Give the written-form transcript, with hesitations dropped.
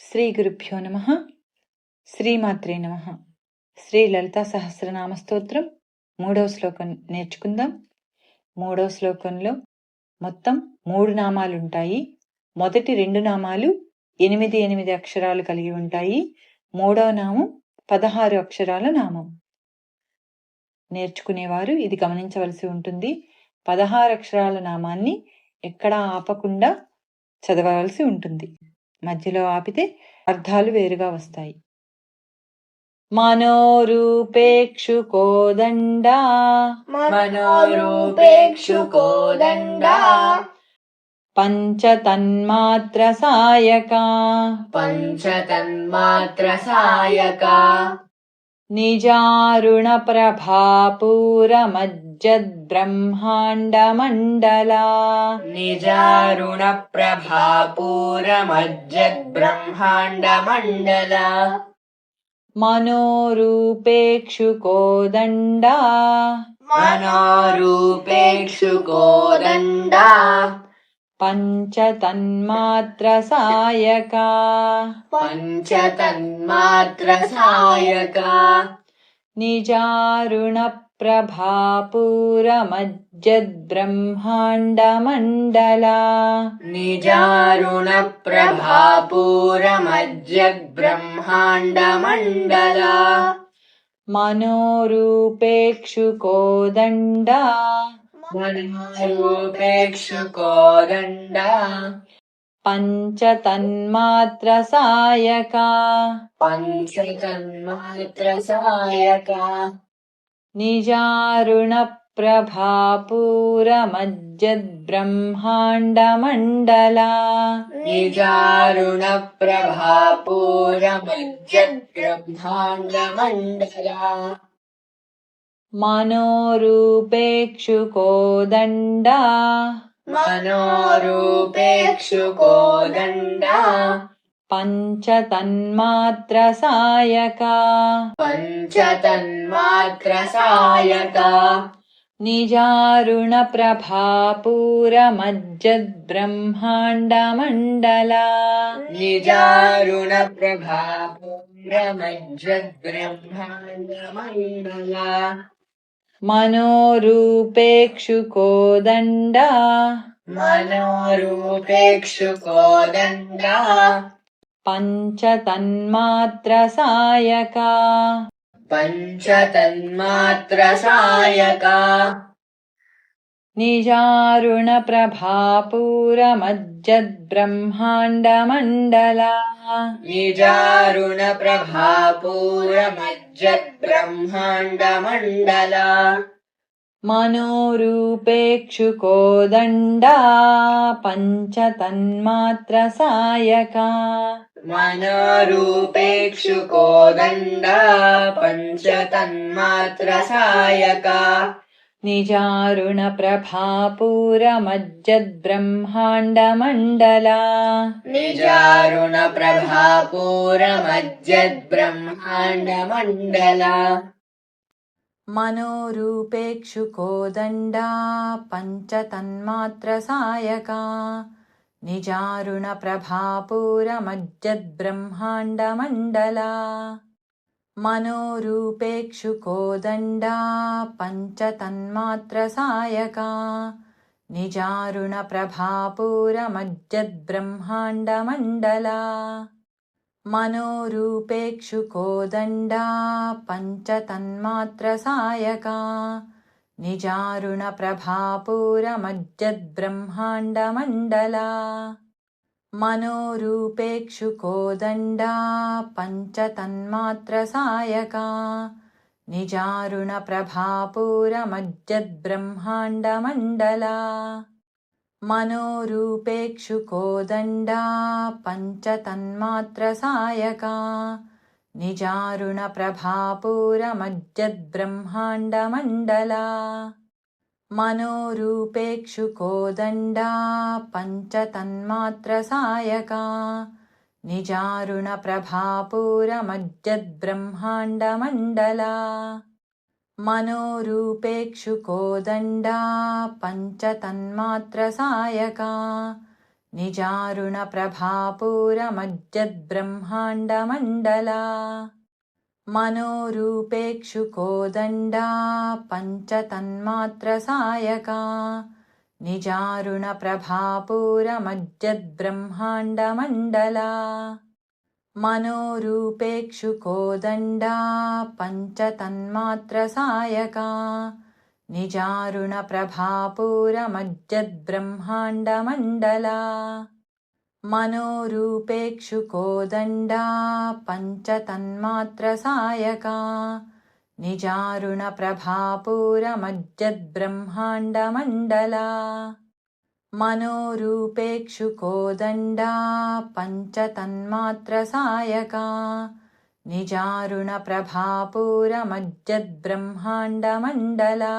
శ్రీ గురుభ్యో నమః. శ్రీమాత్రే నమః. శ్రీ లలితా సహస్రనామ స్తోత్రం 3వ శ్లోకం నేర్చుకుందాం. 3వ శ్లోకంలో మొత్తం 3 నామాలుంటాయి. మొదటి 2 నామాలు 8 అక్షరాలు కలిగి ఉంటాయి. 3వ నామం 16 అక్షరాల నామం. నేర్చుకునేవారు ఇది గమనించవలసి ఉంటుంది. 16 అక్షరాల నామాన్ని ఎక్కడా ఆపకుండా చదవవలసి ఉంటుంది. మధ్యలో ఆపితే అర్థాలు వేరుగా వస్తాయి. మనోరూపేక్షుకోదండా మనోరూపేక్షుకోదండా పంచతన్మాత్ర సాయకా పంచతన్మాత్ర సాయకా నిజారుణ ప్రభాపూరమజ్జద్బ్రహ్మాండమండలా నిజారుణ ప్రభాపూరమజ్జద్బ్రహ్మాండమండలా మనోరూపేక్షుకోదండా మనోరూపేక్షుకోదండా పంచతన్మాత్ర సాయకా పంచతన్మాత్ర సాయకా నిజారుణ ప్రభాపూరమజ్జద్బ్రహ్మాండమండలా నిజారుణ ప్రభాపూరమజ్జద్బ్రహ్మాండమండలా మనోరూపేక్షుకోదండా మనోరూపేక్షుకోదండా పంచతన్మాత్ర సాయకా పంచతన్మాత్ర సాయకా నిజారుణ ప్రభాపూరమజ్జద్బ్రహ్మాండమండలా నిజారుణ ప్రభాపూరమజ్జద్బ్రహ్మాండమండలా మనోరూపేక్షుకోదండా మనోరూపేక్షుకోదండా పంచతన్మాత్ర సాయకా పంచతన్మాత్ర సాయకా నిజారుణ ప్రభాపూరమజ్జద్బ్రహ్మాండమండలా నిజారుణ ప్రభాపూరమజ్జద్బ్రహ్మాండమండలా మనోరూపేక్షుకోదండా మనోరూపేక్షుకోదండా పంచతన్మాత్ర సాయకా పంచతన్మాత్ర సాయకా నిజారుణ ప్రభాపూరమజ్జద్బ్రహ్మాండమండలా నిజారుణ ప్రభాపూరమజ్జద్బ్రహ్మాండమండలా మనోరూపేక్షుకోదండా పంచతన్మాత్ర సాయకా మనోరూపేక్షుకోదండా పంచతన్మాత్ర సాయకా నిజారుణ ప్రభాపూరమజ్జద్బ్రహ్మాండమండలా నిజారుణ ప్రభాపూరమజ్జద్బ్రహ్మాండమండలా మనోరూపేక్షుకోదండా పంచతన్మాత్ర సాయకా నిజారుణ ప్రభాపూరమజ్జద్బ్రహ్మాండమండలా మనోరూపేక్షుకోదండా పంచతన్మాత్ర సాయకా నిజారుణ ప్రభాపూరమజ్జద్బ్రహ్మాండమండలా మనోరూపేక్షుకోదండా పంచతన్మాత్ర సాయకా నిజారుణ ప్రభాపూరమజ్జద్బ్రహ్మాండమండలా మనోరూపేక్షుకోదండా పంచతన్మాత్ర సాయకా నిజారుణ ప్రభాపూరమజ్జద్బ్రహ్మాండమండలా మనోరూపేక్షుకోదండా పంచతన్మాత్ర సాయకా నిజారుణ ప్రభాపూరమజ్జద్బ్రహ్మాండమండలా మనోరూపేక్షుకోదండా పంచతన్మాత్ర సాయకా నిజారుణ ప్రభాపూరమజ్జద్బ్రహ్మాండమండలా మనోరూపేక్షుకోదండా పంచతన్మాత్ర సాయకా निजारुणप्रभापूरमज्जद्ब्रह्माण्डमण्डला मनोरूपेक्षुकोदण्डा पञ्चतन्मात्रसायका निजारुणप्रभापूरमज्जद्ब्रह्माण्डमण्डला मनोरूपेक्षुकोदण्डा पञ्चतन्मात्रसायका निजारुणप्रभापूरमज्जद्ब्रह्माण्डमण्डला मनोरूपेक्षुकोदण्डा पञ्चतन्मात्रसायका निजारुणप्रभापूरमज्जद्ब्रह्माण्डमण्डला मनोरूपेक्षुकोदण्डा पञ्चतन्मात्रसायका निजारुणप्रभापूरमज्जद्ब्रह्माण्डमण्डला